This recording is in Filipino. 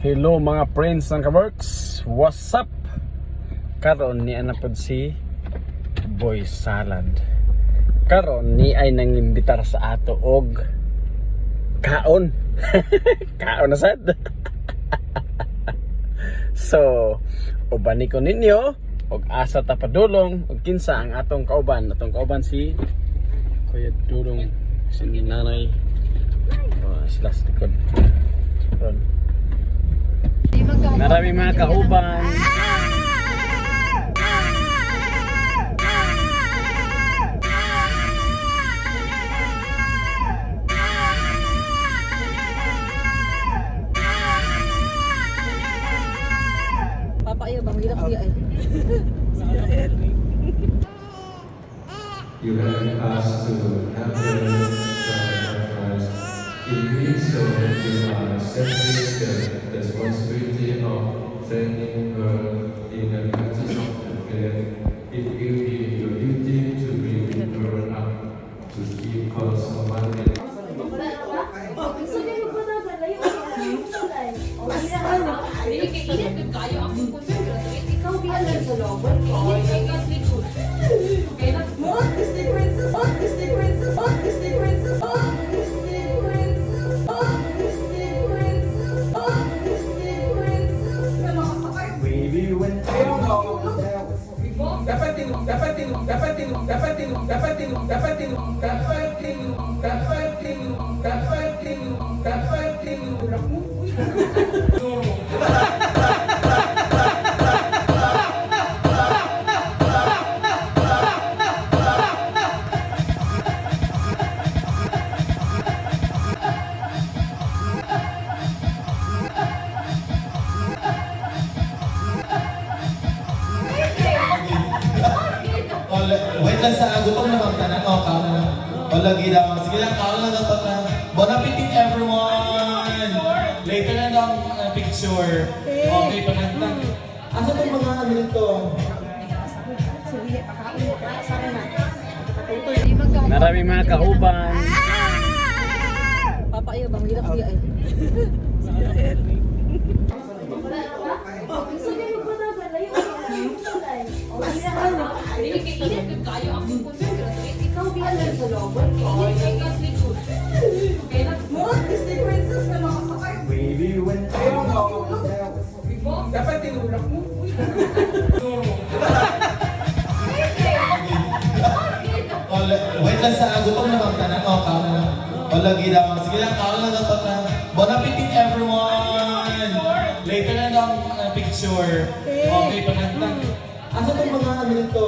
Hello mga friends ng Kaworks, what's up? Karon ni anapod si Boy Salad. Karon ni ay nangimbitar sa ato og kaon. Kaon na sad. So, ubani ko ninyo og asa ta padulong og kinsa ang atong kauban. Atong kauban si Kuya Dudong, si Nanay. Sila sa likod. Karon maraming mga kauban. Papa iyo bang hirap siya eh. You have asked to have the sacrifice. In doing so, you are accepting the responsibility of training her in the practice of the faith. It will be your duty to bring her up to keep God's commandments. Wait lang sa gutom na magtanan. Kaon na. Lagi daw. Sige lang, kaon na dapat na. Bon appetit everyone! Later na daw ang picture. Okay, pagandang. Asa itong mga ano nito? Maraming mga kauban. Papa iyo bang hirap siya eh. Baby, when dapat tinulak mo. Wait lang sa gutom na magtanan. Kaon na. Lagi daw. Sige lang, kaon na dapat na. Bon appetit everyone! Later na daw ang picture. Okay, pagandang. Asa itong mga ano nito?